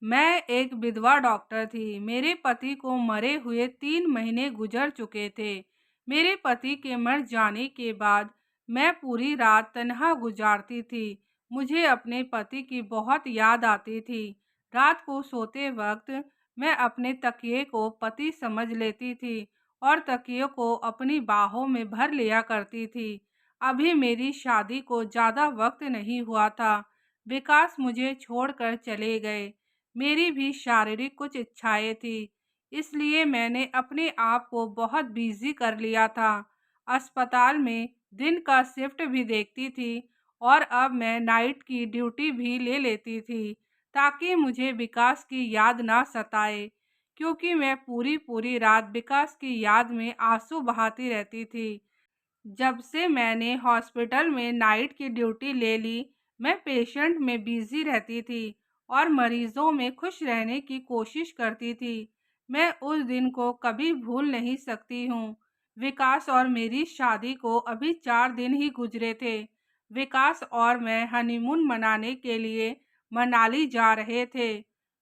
मैं एक विधवा डॉक्टर थी। मेरे पति को मरे हुए 3 महीने गुजर चुके थे। मेरे पति के मर जाने के बाद मैं पूरी रात तन्हा गुजारती थी। मुझे अपने पति की बहुत याद आती थी। रात को सोते वक्त मैं अपने तकिए को पति समझ लेती थी और तकिए को अपनी बाहों में भर लिया करती थी। अभी मेरी शादी को ज़्यादा वक्त नहीं हुआ था। विकास मुझे छोड़कर चले गए। मेरी भी शारीरिक कुछ इच्छाएं थी, इसलिए मैंने अपने आप को बहुत बिजी कर लिया था। अस्पताल में दिन का शिफ्ट भी देखती थी और अब मैं नाइट की ड्यूटी भी ले लेती थी ताकि मुझे विकास की याद ना सताए, क्योंकि मैं पूरी पूरी रात विकास की याद में आंसू बहाती रहती थी। जब से मैंने हॉस्पिटल में नाइट की ड्यूटी ले ली, मैं पेशेंट में बिजी रहती थी और मरीजों में खुश रहने की कोशिश करती थी। मैं उस दिन को कभी भूल नहीं सकती हूँ। विकास और मेरी शादी को अभी 4 दिन ही गुजरे थे। विकास और मैं हनीमून मनाने के लिए मनाली जा रहे थे।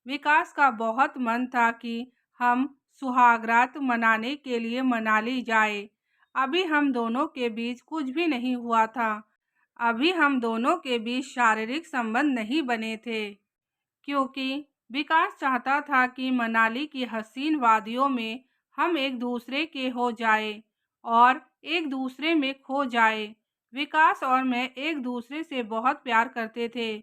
विकास का बहुत मन था कि हम सुहागरात मनाने के लिए मनाली जाए। अभी हम दोनों के बीच कुछ भी नहीं हुआ था। अभी हम दोनों के बीच शारीरिक संबंध नहीं बने थे, क्योंकि विकास चाहता था कि मनाली की हसीन वादियों में हम एक दूसरे के हो जाए और एक दूसरे में खो जाए। विकास और मैं एक दूसरे से बहुत प्यार करते थे।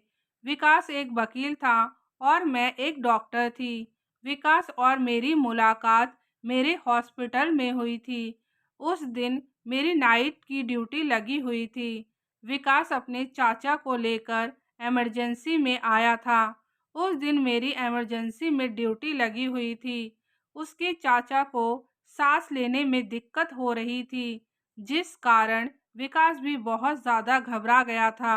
विकास एक वकील था और मैं एक डॉक्टर थी। विकास और मेरी मुलाकात मेरे हॉस्पिटल में हुई थी। उस दिन मेरी नाइट की ड्यूटी लगी हुई थी। विकास अपने चाचा को लेकर इमरजेंसी में आया था। उस दिन मेरी इमरजेंसी में ड्यूटी लगी हुई थी। उसके चाचा को सांस लेने में दिक्कत हो रही थी, जिस कारण विकास भी बहुत ज़्यादा घबरा गया था।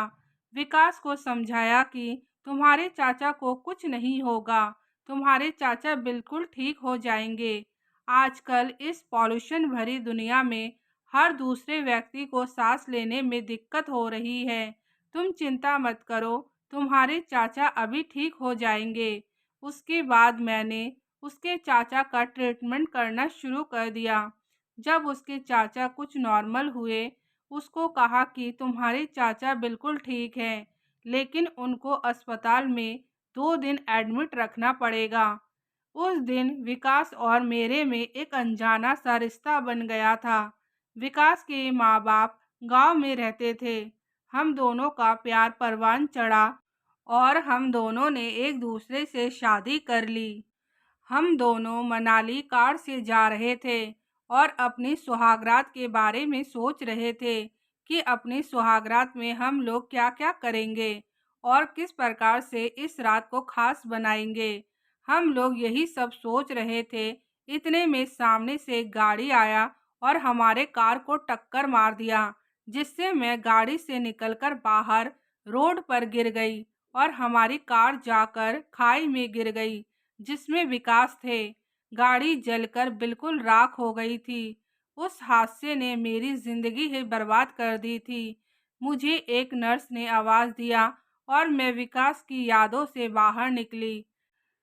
विकास को समझाया कि तुम्हारे चाचा को कुछ नहीं होगा, तुम्हारे चाचा बिल्कुल ठीक हो जाएंगे। आजकल इस पॉल्यूशन भरी दुनिया में हर दूसरे व्यक्ति को सांस लेने में दिक्कत हो रही है। तुम चिंता मत करो, तुम्हारे चाचा अभी ठीक हो जाएंगे। उसके बाद मैंने उसके चाचा का ट्रीटमेंट करना शुरू कर दिया। जब उसके चाचा कुछ नॉर्मल हुए, उसको कहा कि तुम्हारे चाचा बिल्कुल ठीक हैं, लेकिन उनको अस्पताल में 2 दिन एडमिट रखना पड़ेगा। उस दिन विकास और मेरे में एक अनजाना सा रिश्ता बन गया था। विकास के माँ बाप गांव में रहते थे। हम दोनों का प्यार परवान चढ़ा और हम दोनों ने एक दूसरे से शादी कर ली। हम दोनों मनाली कार से जा रहे थे और अपनी सुहागरात के बारे में सोच रहे थे कि अपनी सुहागरात में हम लोग क्या क्या करेंगे और किस प्रकार से इस रात को खास बनाएंगे। हम लोग यही सब सोच रहे थे। इतने में सामने से एक गाड़ी आया और हमारे कार को टक्कर मार दिया, जिससे मैं गाड़ी से निकलकर बाहर रोड पर गिर गई और हमारी कार जाकर खाई में गिर गई, जिसमें विकास थे। गाड़ी जलकर बिल्कुल राख हो गई थी। उस हादसे ने मेरी जिंदगी ही बर्बाद कर दी थी। मुझे एक नर्स ने आवाज दिया और मैं विकास की यादों से बाहर निकली।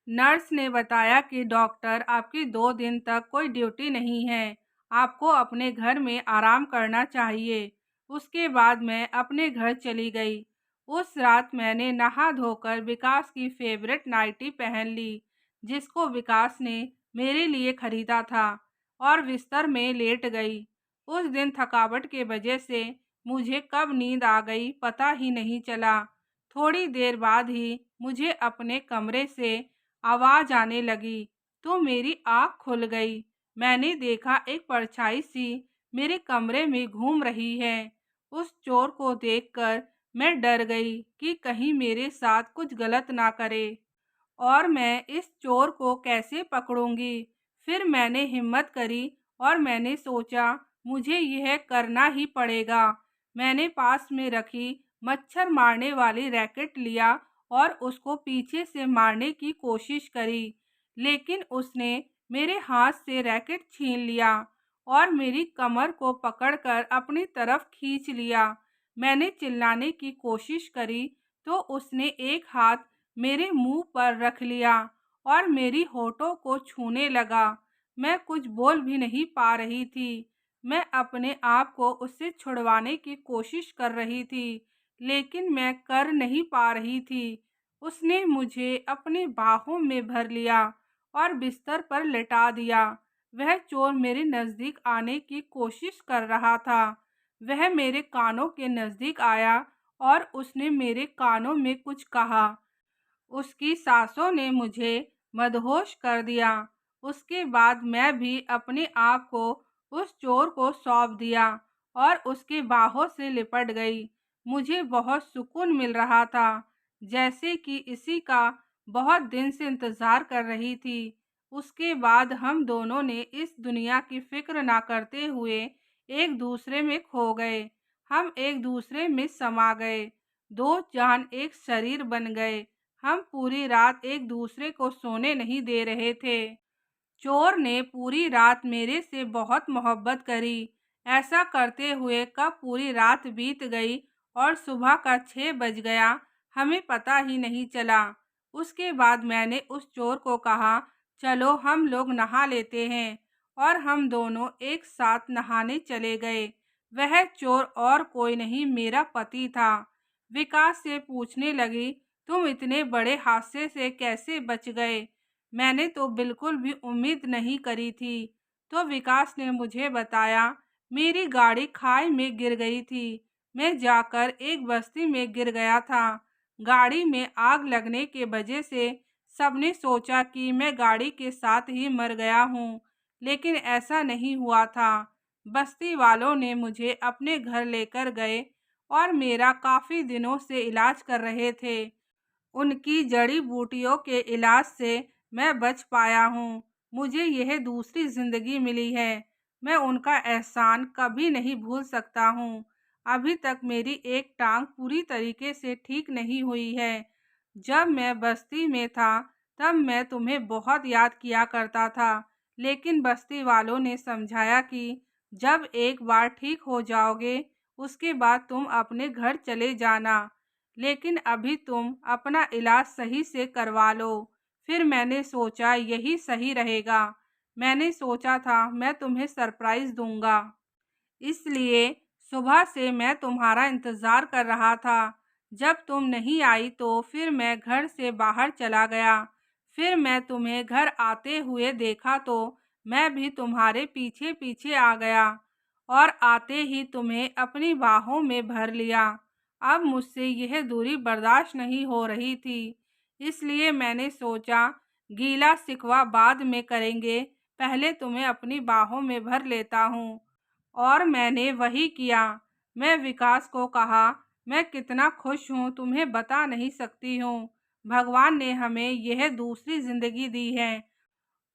नर्स ने बताया कि डॉक्टर, आपकी 2 दिन तक कोई ड्यूटी नहीं है, आपको अपने घर में आराम करना चाहिए। उसके बाद मैं अपने घर चली गई। उस रात मैंने नहा धोकर विकास की फेवरेट नाइटी पहन ली, जिसको विकास ने मेरे लिए खरीदा था, और बिस्तर में लेट गई। उस दिन थकावट के वजह से मुझे कब नींद आ गई पता ही नहीं चला। थोड़ी देर बाद ही मुझे अपने कमरे से आवाज आने लगी, तो मेरी आँख खुल गई। मैंने देखा एक परछाई सी मेरे कमरे में घूम रही है। उस चोर को देखकर मैं डर गई कि कहीं मेरे साथ कुछ गलत ना करे और मैं इस चोर को कैसे पकड़ूंगी। फिर मैंने हिम्मत करी और मैंने सोचा मुझे यह करना ही पड़ेगा। मैंने पास में रखी मच्छर मारने वाली रैकेट लिया और उसको पीछे से मारने की कोशिश करी, लेकिन उसने मेरे हाथ से रैकेट छीन लिया और मेरी कमर को पकड़कर अपनी तरफ खींच लिया। मैंने चिल्लाने की कोशिश करी तो उसने एक हाथ मेरे मुंह पर रख लिया और मेरी होठों को छूने लगा। मैं कुछ बोल भी नहीं पा रही थी। मैं अपने आप को उससे छुड़वाने की कोशिश कर रही थी, लेकिन मैं कर नहीं पा रही थी। उसने मुझे अपनी बाहों में भर लिया और बिस्तर पर लेटा दिया। वह चोर मेरे नज़दीक आने की कोशिश कर रहा था। वह मेरे कानों के नज़दीक आया और उसने मेरे कानों में कुछ कहा। उसकी सांसों ने मुझे मदहोश कर दिया। उसके बाद मैं भी अपने आप को उस चोर को सौंप दिया और उसके बाहों से लिपट गई। मुझे बहुत सुकून मिल रहा था, जैसे कि इसी का बहुत दिन से इंतज़ार कर रही थी। उसके बाद हम दोनों ने इस दुनिया की फ़िक्र ना करते हुए एक दूसरे में खो गए। हम एक दूसरे में समा गए। 2 जान एक शरीर बन गए। हम पूरी रात एक दूसरे को सोने नहीं दे रहे थे। चोर ने पूरी रात मेरे से बहुत मोहब्बत करी। ऐसा करते हुए कब पूरी रात बीत गई और सुबह का 6 बज गया, हमें पता ही नहीं चला। उसके बाद मैंने उस चोर को कहा, चलो हम लोग नहा लेते हैं, और हम दोनों एक साथ नहाने चले गए। वह चोर और कोई नहीं, मेरा पति था। विकास से पूछने लगी, तुम इतने बड़े हादसे से कैसे बच गए? मैंने तो बिल्कुल भी उम्मीद नहीं करी थी। तो विकास ने मुझे बताया, मेरी गाड़ी खाई में गिर गई थी। मैं जाकर एक बस्ती में गिर गया था। गाड़ी में आग लगने के वजह से सबने सोचा कि मैं गाड़ी के साथ ही मर गया हूँ, लेकिन ऐसा नहीं हुआ था। बस्ती वालों ने मुझे अपने घर लेकर गए और मेरा काफ़ी दिनों से इलाज कर रहे थे। उनकी जड़ी बूटियों के इलाज से मैं बच पाया हूँ। मुझे यह दूसरी ज़िंदगी मिली है। मैं उनका एहसान कभी नहीं भूल सकता हूँ। अभी तक मेरी एक टांग पूरी तरीके से ठीक नहीं हुई है। जब मैं बस्ती में था, तब मैं तुम्हें बहुत याद किया करता था, लेकिन बस्ती वालों ने समझाया कि जब एक बार ठीक हो जाओगे, उसके बाद तुम अपने घर चले जाना। लेकिन अभी तुम अपना इलाज सही से करवा लो। फिर मैंने सोचा यही सही रहेगा। मैंने सोचा था मैं तुम्हें सरप्राइज़ दूंगा। इसलिए सुबह से मैं तुम्हारा इंतज़ार कर रहा था। जब तुम नहीं आई तो फिर मैं घर से बाहर चला गया। फिर मैं तुम्हें घर आते हुए देखा तो मैं भी तुम्हारे पीछे-पीछे आ गया और आते ही तुम्हें अपनी बाहों में भर लिया। अब मुझसे यह दूरी बर्दाश्त नहीं हो रही थी, इसलिए मैंने सोचा गीला शिकवा बाद में करेंगे, पहले तुम्हें अपनी बाहों में भर लेता हूँ। और मैंने वही किया। मैं विकास को कहा, मैं कितना खुश हूँ तुम्हें बता नहीं सकती हूँ। भगवान ने हमें यह दूसरी ज़िंदगी दी है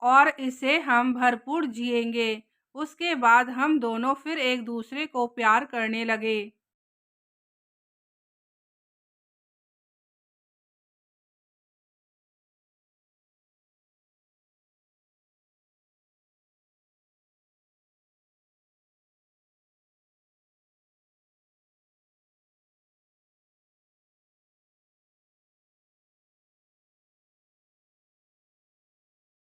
और इसे हम भरपूर जिएंगे। उसके बाद हम दोनों फिर एक दूसरे को प्यार करने लगे।